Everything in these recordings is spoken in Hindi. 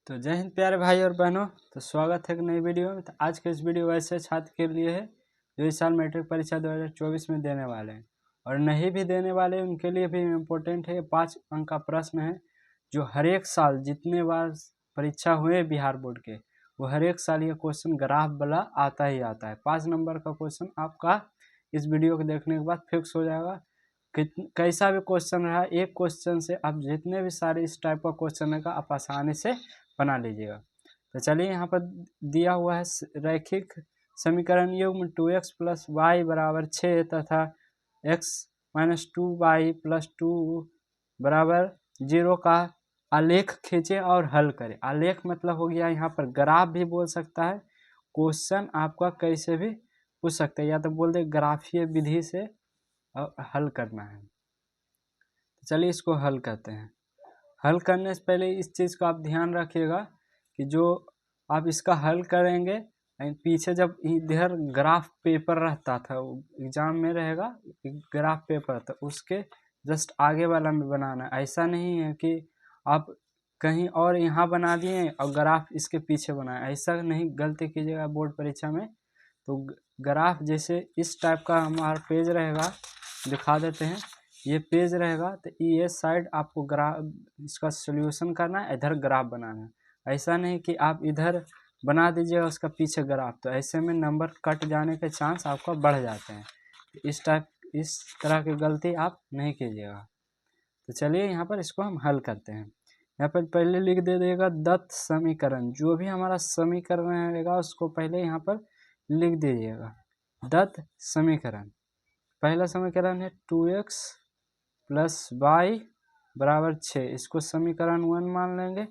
तो जय हिंद प्यारे भाई और बहनों। तो स्वागत है एक नई वीडियो में। तो आज के इस वीडियो वैसे छात्र के लिए है जो इस साल मैट्रिक परीक्षा 2024 में देने वाले हैं और नहीं भी देने वाले उनके लिए भी इम्पोर्टेंट है। 5 अंक का प्रश्न है जो हर एक साल जितने बार परीक्षा हुए बिहार बोर्ड के वो हर एक साल ये क्वेश्चन ग्राफ वाला आता ही आता है। 5 नंबर का क्वेश्चन आपका इस वीडियो को देखने के बाद फिक्स हो जाएगा। कैसा भी क्वेश्चन रहा, एक क्वेश्चन से आप जितने भी सारे इस टाइप का क्वेश्चन है आप आसानी से बना लीजिएगा। तो चलिए यहाँ पर दिया हुआ है रैखिक समीकरण युग्म 2x प्लस वाई बराबर 6 तथा x माइनस 2y प्लस 2 बराबर 0 का आलेख खींचे और हल करें। आलेख मतलब हो गया यहाँ पर ग्राफ भी बोल सकता है। क्वेश्चन आपका कैसे भी पूछ सकते हैं, या तो बोल दे ग्राफीय विधि से हल करना है। तो चलिए इसको हल करते हैं। हल करने से पहले इस चीज़ का आप ध्यान रखिएगा कि जो आप इसका हल करेंगे, पीछे जब इधर ग्राफ पेपर रहता था, एग्जाम में रहेगा ग्राफ पेपर, तो उसके जस्ट आगे वाला में बनाना। ऐसा नहीं है कि आप कहीं और यहाँ बना दिए और ग्राफ इसके पीछे बनाए, ऐसा नहीं गलती कीजिएगा बोर्ड परीक्षा में। तो ग्राफ जैसे इस टाइप का हमारा पेज रहेगा, दिखा देते हैं। ये पेज रहेगा तो ये साइड आपको ग्राफ इसका सॉल्यूशन करना है, इधर ग्राफ बनाना है। ऐसा नहीं कि आप इधर बना दीजिएगा उसका पीछे ग्राफ, तो ऐसे में नंबर कट जाने के चांस आपका बढ़ जाते हैं। इस तरह की गलती आप नहीं कीजिएगा। तो चलिए यहाँ पर इसको हम हल करते हैं। यहाँ पर पहले लिख दे देगा दत्त समीकरण। जो भी हमारा समीकरण रहेगा उसको पहले यहाँ पर लिख दीजिएगा। दत्त समीकरण, पहला समीकरण है 2x प्लस वाई बराबर 6, इसको समीकरण 1 मान लेंगे।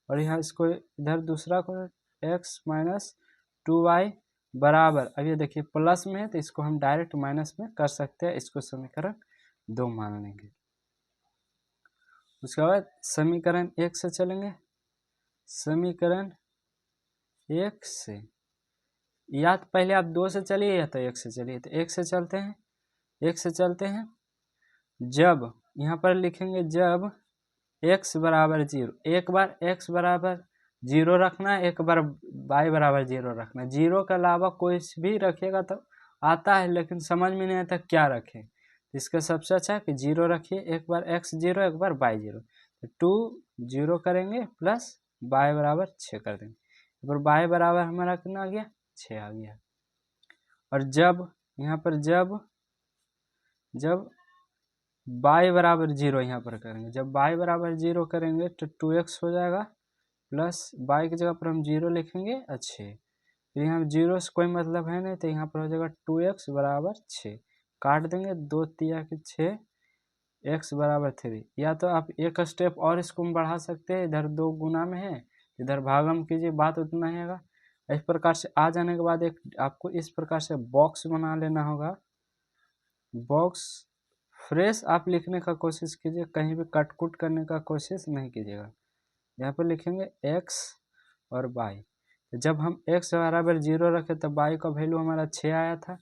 और यहाँ इसको इधर दूसरा को x माइनस 2y बराबर, अब ये देखिए प्लस में है तो इसको हम डायरेक्ट माइनस में कर सकते हैं, इसको समीकरण 2 मान लेंगे। उसके बाद समीकरण 1 से चलेंगे। समीकरण 1 से, या तो पहले आप 2 से चलिए या तो 1 से चलिए। तो 1 से चलते हैं, 1 से चलते हैं। जब यहाँ पर लिखेंगे जब x बराबर 0, एक बार x बराबर 0 रखना है, एक बार y बराबर 0 रखना है। 0 के अलावा कोई भी रखिएगा तो आता है, लेकिन समझ में नहीं आता क्या रखें। इसका सबसे अच्छा है कि 0 रखिए, एक बार x 0 एक बार y 0। तो 2 0 करेंगे प्लस y बराबर 6 कर देंगे। एक बार y बराबर हमारा कितना आ गया, 6 आ गया। और जब यहाँ पर जब y बराबर 0 यहाँ पर करेंगे, जब y बराबर 0 करेंगे तो 2x हो जाएगा प्लस y की जगह पर हम 0 लिखेंगे अच्छे। फिर यहाँ 0 से कोई मतलब है नहीं, तो यहाँ पर हो जाएगा 2x बराबर 6। काट देंगे, 2 तिया के 6, x बराबर 3। या तो आप एक स्टेप और इसको बढ़ा सकते हैं, इधर 2 गुना में है, इधर भागम कीजिए, बात उतना ही होगा। इस प्रकार से आ जाने के बाद एक आपको इस प्रकार से बॉक्स बना लेना होगा। बॉक्स फ्रेश आप लिखने का कोशिश कीजिए, कहीं भी कट कुट करने का कोशिश नहीं कीजिएगा। यहाँ पर लिखेंगे x और y। तो जब हम x बराबर 0 रखे तो y का वैल्यू हमारा 6 आया था,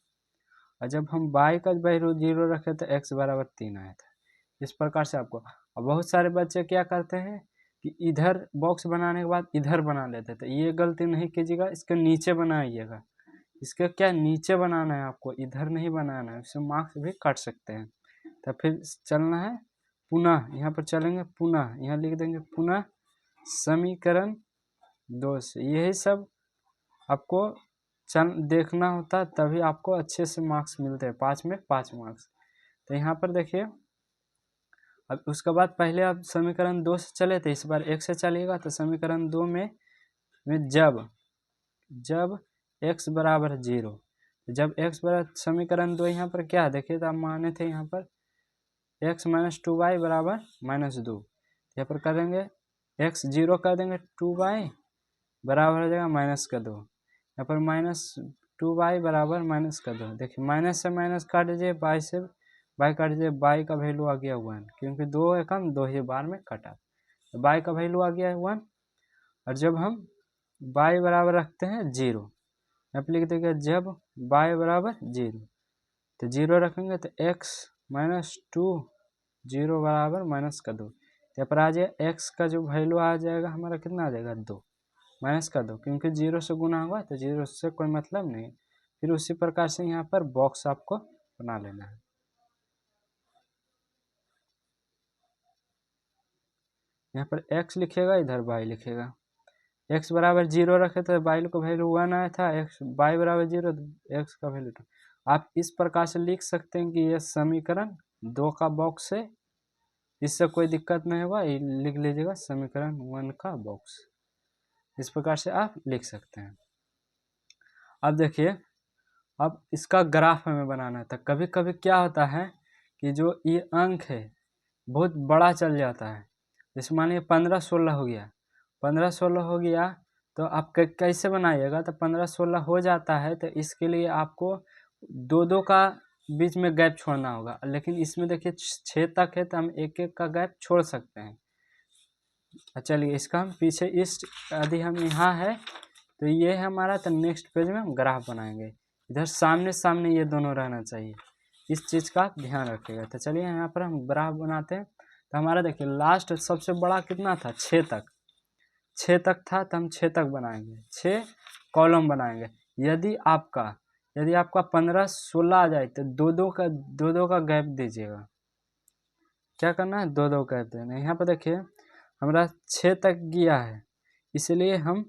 और जब हम y का वैल्यू 0 रखे तो x बराबर 3 आया था। इस प्रकार से आपको, और बहुत सारे बच्चे क्या करते हैं कि इधर बॉक्स बनाने के बाद इधर बना लेते हैं, तो ये गलती नहीं कीजिएगा, इसके नीचे बनाइएगा। इसके क्या नीचे बनाना है आपको, इधर नहीं बनाना है, इससे मार्क्स भी काट सकते हैं। तो फिर चलना है पुनः, यहाँ पर चलेंगे पुनः, यहाँ लिख देंगे पुनः समीकरण 2 से। यही सब आपको देखना होता है, तभी आपको अच्छे से मार्क्स मिलते हैं, 5 में 5 मार्क्स। तो यहाँ पर देखिए, अब उसके बाद पहले आप समीकरण 2 से चले थे, इस बार 1 से चलिएगा। तो समीकरण 2 में जब x बराबर 0, जब x बराबर, समीकरण 2 यहाँ पर क्या देखिए, तो आप माने थे यहाँ पर x माइनस 2y बराबर -2। यहाँ पर करेंगे x 0 कर देंगे, 2y बराबर हो जाएगा -2। यहाँ पर -2y बराबर -2। देखिए माइनस से माइनस काट दीजिए, y से y काट दीजिए, y का वैल्यू आ गया 1, क्योंकि 2 एकम 2 ही बार में कटा, तो y का वैल्यू आ गया 1। और जब हम y बराबर रखते हैं 0, यहाँ पर लिख देंगे जब y बराबर 0, तो 0 रखेंगे तो x -2 0 बराबर -2। यहाँ पर आ जाए एक्स का जो वैल्यू आ जाएगा हमारा कितना आ जाएगा 2 माइनस का 2, क्योंकि 0 से गुना हुआ तो 0 से कोई मतलब नहीं। फिर उसी प्रकार से यहाँ पर बॉक्स आपको बना लेना है। यहाँ पर x लिखेगा, इधर y लिखेगा। x बराबर 0 रखे तो y का वैल्यू 1 आया था, y बराबर 0 तो x का वैल्यू 2। आप इस प्रकार से लिख सकते हैं कि यह समीकरण 2 का बॉक्स है, इससे कोई दिक्कत नहीं होगा, लिख लीजिएगा समीकरण 1 का बॉक्स। इस प्रकार से आप लिख सकते हैं। अब देखिए, अब इसका ग्राफ हमें बनाना था। कभी कभी क्या होता है कि जो ये अंक है बहुत बड़ा चल जाता है। जैसे मानिए 15-16 हो गया, 15-16 हो गया तो आप कैसे बनाइएगा, तो 15-16 हो जाता है तो इसके लिए आपको 2-2 का बीच में गैप छोड़ना होगा। लेकिन इसमें देखिए 6 तक है तो हम 1-1 का गैप छोड़ सकते हैं। चलिए इसका हम पीछे इस यदि हम यहाँ है तो ये है हमारा, तो नेक्स्ट पेज में हम ग्राफ बनाएंगे। इधर सामने सामने ये दोनों रहना चाहिए, इस चीज़ का ध्यान रखिएगा। तो चलिए यहाँ पर हम ग्राफ बनाते हैं। तो हमारा देखिए लास्ट सबसे बड़ा कितना था, 6 तक, 6 तक था तो हम 6 तक बनाएंगे, 6 कॉलम बनाएंगे। यदि आपका 15-16 आ जाए तो 2-2 का गैप दीजिएगा। क्या करना है, 2-2 गैप देना है। यहाँ पर देखिए हमारा 6 तक गया है, इसलिए हम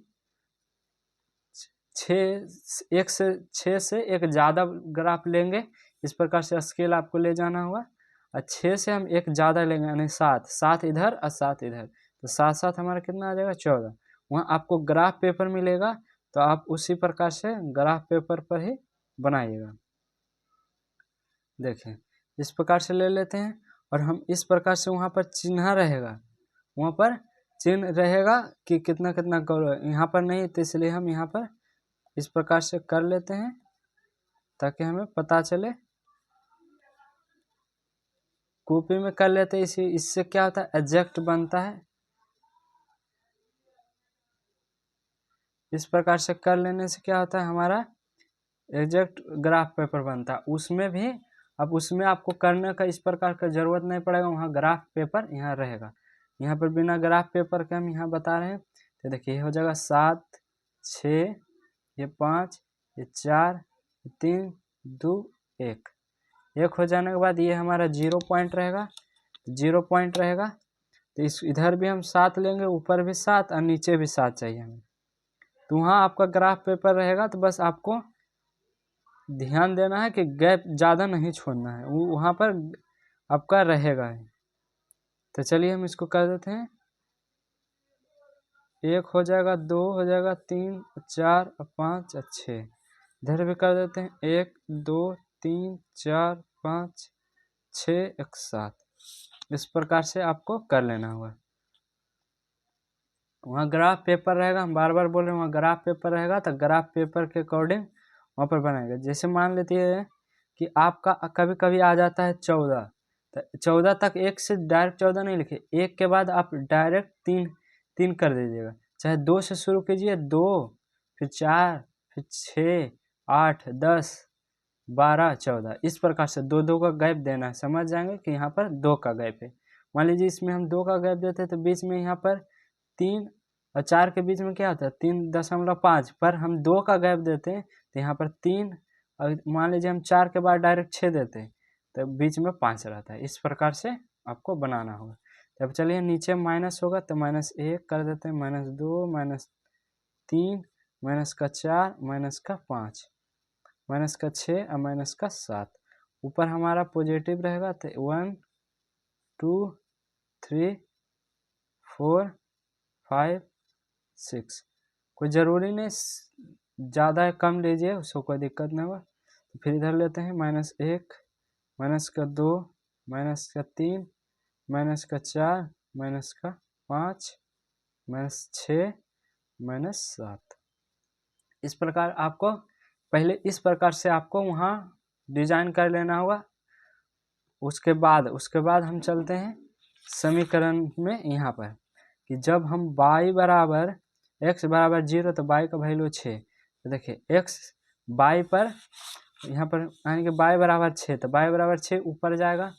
6 से एक ज़्यादा ग्राफ लेंगे। इस प्रकार से स्केल आपको ले जाना होगा, और 6 से हम एक ज़्यादा लेंगे, यानी 7 इधर और 7 इधर, तो 7 हमारा कितना आ जाएगा 14। वहाँ आपको ग्राफ पेपर मिलेगा तो आप उसी प्रकार से ग्राफ पेपर पर ही बनाइएगा। देखें इस प्रकार से ले लेते हैं, और हम इस प्रकार से वहाँ पर चिन्ह रहेगा, वहाँ पर चिन्ह रहेगा कि कितना कितना करो। यहाँ पर नहीं तो इसलिए हम यहाँ पर इस प्रकार से कर लेते हैं ताकि हमें पता चले। कॉपी में कर लेते हैं, इससे क्या होता है, एग्जैक्ट बनता है। इस प्रकार से कर लेने से क्या होता है, हमारा एग्जैक्ट ग्राफ पेपर बनता है। उसमें आपको करने का इस प्रकार का जरूरत नहीं पड़ेगा, वहाँ ग्राफ पेपर यहाँ रहेगा। यहाँ पर बिना ग्राफ पेपर के हम यहाँ बता रहे हैं। तो देखिए ये हो जाएगा 7, 6, ये 5, ये 4, 3, 2, 1 हो जाने के बाद ये हमारा 0 पॉइंट रहेगा, 0 पॉइंट रहेगा। तो इस इधर भी हम 7 लेंगे, ऊपर भी 7 और नीचे भी 7 चाहिए हमें। तो वहाँ आपका ग्राफ पेपर रहेगा, तो बस आपको ध्यान देना है कि गैप ज़्यादा नहीं छोड़ना है, वो वहाँ पर आपका रहेगा। तो चलिए हम इसको कर देते हैं। 1 हो जाएगा, 2 हो जाएगा, 3, 4, 5 और 6। इधर भी कर देते हैं, 1, 2, 3, 4, 5, 6, 1, 7। इस प्रकार से आपको कर लेना होगा। वहाँ ग्राफ पेपर रहेगा, हम बार बार बोल रहे हैं, वहाँ ग्राफ पेपर रहेगा तो ग्राफ पेपर के अकॉर्डिंग वहाँ पर बनाएगा। जैसे मान लेते हैं कि आपका कभी कभी आ जाता है 14, तो 14 तक 1 से डायरेक्ट 14 नहीं लिखे, 1 के बाद आप डायरेक्ट 3 कर दीजिएगा। चाहे 2 से शुरू कीजिए, 2 फिर 4 फिर 6, 8, 10, 12, 14, इस प्रकार से 2-2 का गैप देना है। समझ जाएंगे कि यहाँ पर 2 का गैप है। मान लीजिए इसमें हम 2 का गैप देते हैं तो बीच में यहाँ पर 3 और 4 के बीच में क्या होता है 3.5, पर हम 2 का गैप देते हैं तो यहाँ पर 3, और मान लीजिए हम 4 के बाद डायरेक्ट 6 देते हैं तो बीच में 5 रहता है। इस प्रकार से आपको बनाना होगा। जब चलिए नीचे माइनस होगा तो -1 कर देते हैं, -2, -3, -4, -5, -6 और -7। ऊपर हमारा पॉजिटिव रहेगा तो 1, 2, 3, 4, 5, 6। कोई ज़रूरी नहीं ज़्यादा कम लीजिए, उसको कोई दिक्कत नहीं होगा। तो फिर इधर लेते हैं -1, -2, -3, -4, -5, -6, -7। इस प्रकार आपको पहले इस प्रकार से आपको वहाँ डिजाइन कर लेना होगा। उसके बाद हम चलते हैं समीकरण में, यहाँ पर कि जब हम y बराबर x बराबर 0 तो y का वैल्यू 6। तो देखिए x y पर यहाँ पर यानी कि y बराबर 6, तो y बराबर 6 ऊपर जाएगा,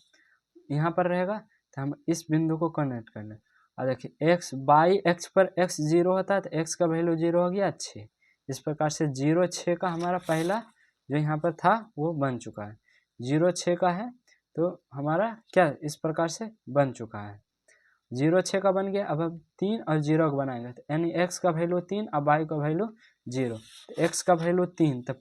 यहाँ पर रहेगा। तो तो हम इस बिंदु को कनेक्ट कर लें। और देखिए x बाई x पर x 0 होता है तो x का वैल्यू 0 हो गया 6। इस प्रकार से 0 6 का हमारा पहला जो यहाँ पर था वो बन चुका है। 0 6 का है तो हमारा क्या इस प्रकार से बन चुका है। 0 6 का बन गया। अब हम 3 और 0 का बनाएंगे तो यानी x का वैल्यू 3 और y का वैल्यू 0। तो x का वैल्यू 3 तो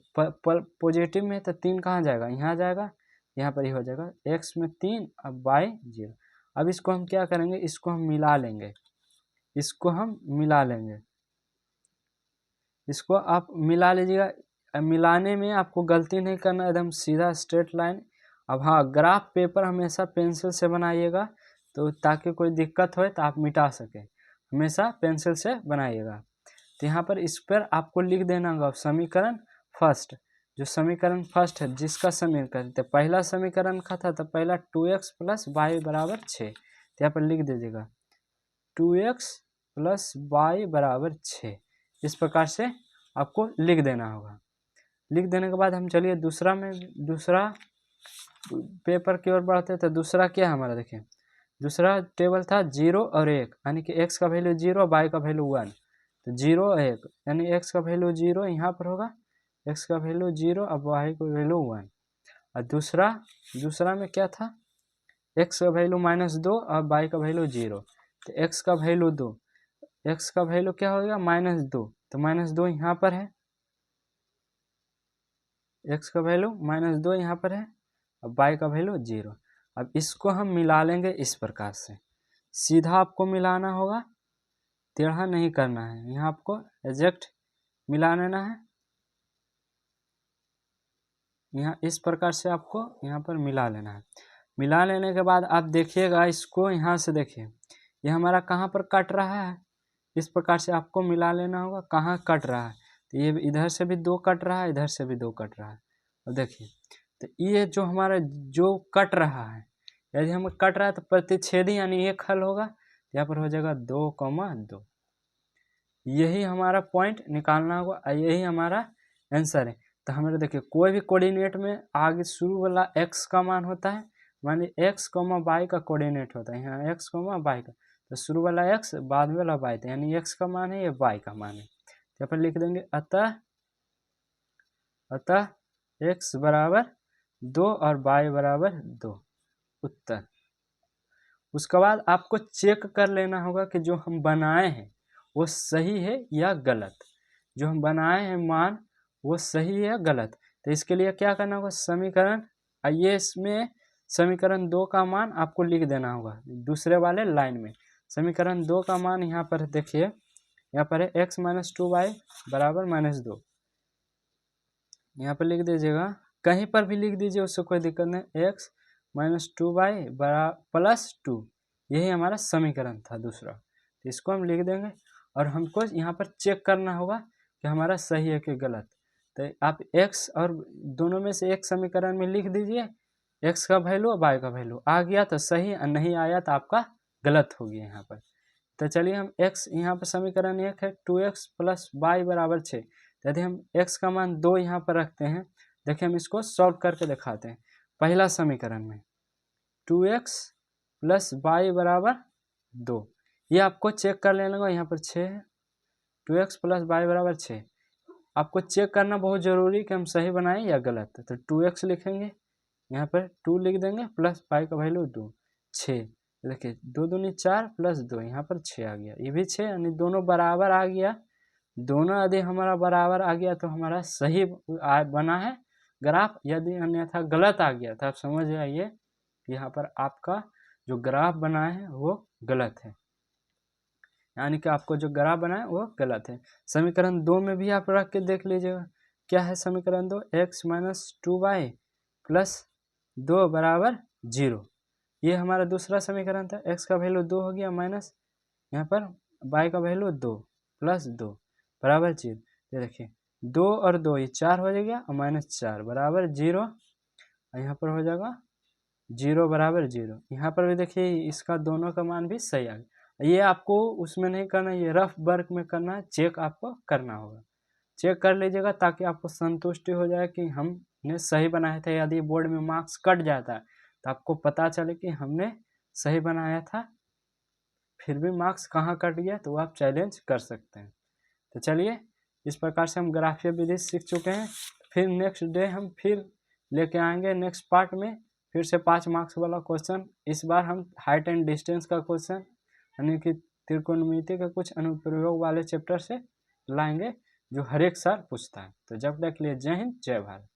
पॉजिटिव में तो 3 कहाँ जाएगा, यहाँ जाएगा, यहाँ पर ही हो जाएगा। x में 3 और y 0। अब इसको हम क्या करेंगे, इसको हम मिला लेंगे, इसको हम मिला लेंगे, इसको आप मिला लीजिएगा। मिलाने में आपको गलती नहीं करना, एकदम सीधा स्ट्रेट लाइन। अब हाँ, ग्राफ पेपर हमेशा पेंसिल से बनाइएगा तो ताकि कोई दिक्कत हो तो आप मिटा सकें, हमेशा पेंसिल से बनाइएगा। तो यहाँ पर इस पर आपको लिख देना होगा समीकरण फर्स्ट, जो समीकरण फर्स्ट है जिसका समीकरण तो पहला समीकरण का था तो पहला 2x प्लस वाई बराबर 6। तो यहाँ पर लिख दीजिएगा 2x प्लस वाई बराबर 6। इस प्रकार से आपको लिख देना होगा। लिख देने के बाद हम चलिए दूसरा पेपर की ओर बढ़ते हैं। तो दूसरा क्या है हमारा, देखिए दूसरा टेबल था 0 और 1, यानी कि x का वैल्यू 0 y का वैल्यू 1। तो 0 1 यानी x का वैल्यू 0 यहाँ पर होगा, x का वैल्यू 0 और y का वैल्यू 1। और दूसरा में क्या था, x का वैल्यू -2 और y का वैल्यू 0। तो x का वैल्यू 2, x का वैल्यू क्या होगा -2, तो -2 यहाँ पर है, x का वैल्यू -2 यहाँ पर है और y का वैल्यू 0। अब इसको हम मिला लेंगे इस प्रकार से, सीधा आपको मिलाना होगा, टेढ़ा नहीं करना है, यहाँ आपको एग्जैक्ट मिला लेना है। यहाँ इस प्रकार से आपको यहाँ पर मिला लेना है। मिला लेने के बाद आप देखिएगा इसको, यहाँ से देखिए ये हमारा कहाँ पर कट रहा है, इस प्रकार से आपको मिला लेना होगा कहाँ कट रहा है। तो ये इधर से भी 2 कट रहा है, इधर से भी 2 कट रहा है। और देखिए तो ये जो हमारा जो कट रहा है, यदि हमें कट रहा है तो प्रतिच्छेदी यानी एक हल होगा, यहाँ पर हो जाएगा 2,2। यही हमारा पॉइंट निकालना होगा, यही हमारा आंसर है। तो हमारे देखिए कोई भी कोऑर्डिनेट में आगे शुरू वाला x का मान होता है, माने x, y का कोऑर्डिनेट होता है, यहाँ x, y का, तो शुरू वाला x बाद वाला y, तो यानी x का मान है, ये y का मान है। यहाँ पर लिख देंगे अतः x बराबर 2 और y बराबर 2 उत्तर। उसके बाद आपको चेक कर लेना होगा कि जो हम बनाए हैं वो सही है या गलत, जो हम बनाए हैं मान वो सही है या गलत। तो इसके लिए क्या करना होगा, समीकरण आइए इसमें समीकरण 2 का मान आपको लिख देना होगा दूसरे वाले लाइन में। समीकरण 2 का मान यहाँ पर देखिए, यहाँ पर है x - 2y बराबर -2। यहाँ पर लिख दीजिएगा, कहीं पर भी लिख दीजिए उससे कोई दिक्कत नहीं। x - 2y प्लस 2, यही हमारा समीकरण था दूसरा, तो इसको हम लिख देंगे। और हमको यहाँ पर चेक करना होगा कि हमारा सही है कि गलत। तो आप x और दोनों में से एक समीकरण में लिख दीजिए, x का वैल्यू और y का वैल्यू आ गया तो सही, और नहीं आया तो आपका गलत हो गया यहाँ पर। तो चलिए हम x, यहाँ पर समीकरण 1 है 2x प्लस वाई बराबर 6। यदि हम x का मान 2 यहाँ पर रखते हैं, देखिए हम इसको सॉल्व करके दिखाते हैं। पहला समीकरण में 2x प्लस वाई बराबर 2, ये आपको चेक कर लेना होगा। यहाँ पर 6 है, 2x प्लस वाई बराबर 6। आपको चेक करना बहुत ज़रूरी कि हम सही बनाएं या गलत। तो 2x लिखेंगे, यहाँ पर 2 लिख देंगे, प्लस वाई का वैल्यू 2 6। देखिए 2 दूनी 4 प्लस 2, यहाँ पर 6 आ गया, ये भी 6, यानी दोनों बराबर आ गया। दोनों यदि हमारा बराबर आ गया तो हमारा सही बना है ग्राफ, यदि अन्यथा गलत आ गया तो आप समझ जाइए कि यहाँ पर आपका जो ग्राफ बना है वो गलत है, यानी कि आपको जो ग्राफ बना है वो गलत है। समीकरण 2 में भी आप रख के देख लीजिएगा, क्या है समीकरण 2, x - 2y प्लस 2 बराबर 0। ये हमारा दूसरा समीकरण था, x का वैल्यू 2 हो गया माइनस, यहाँ पर y का वैल्यू 2 प्लस 2 बराबर 0। ये देखिए 2 और 2 ये 4 हो जाएगा, और -4 बराबर 0, और यहाँ पर हो जाएगा 0 बराबर 0। यहाँ पर भी देखिए इसका दोनों का मान भी सही आ गया। ये आपको उसमें नहीं करना, ये रफ वर्क में करना है, चेक आपको करना होगा। चेक कर लीजिएगा ताकि आपको संतुष्टि हो जाए कि हमने सही बनाया था। यदि बोर्ड में मार्क्स कट जाता है तो आपको पता चले कि हमने सही बनाया था, फिर भी मार्क्स कहाँ कट गया, तो आप चैलेंज कर सकते हैं। तो चलिए, इस प्रकार से हम ग्राफीय विधि सीख चुके हैं। फिर नेक्स्ट डे हम फिर लेके आएंगे नेक्स्ट पार्ट में फिर से 5 मार्क्स वाला क्वेश्चन। इस बार हम हाइट एंड डिस्टेंस का क्वेश्चन यानी कि त्रिकोणमिति के कुछ अनुप्रयोग वाले चैप्टर से लाएंगे जो हर एक साल पूछता है। तो जब तक के लिए जय हिंद, जय भारत।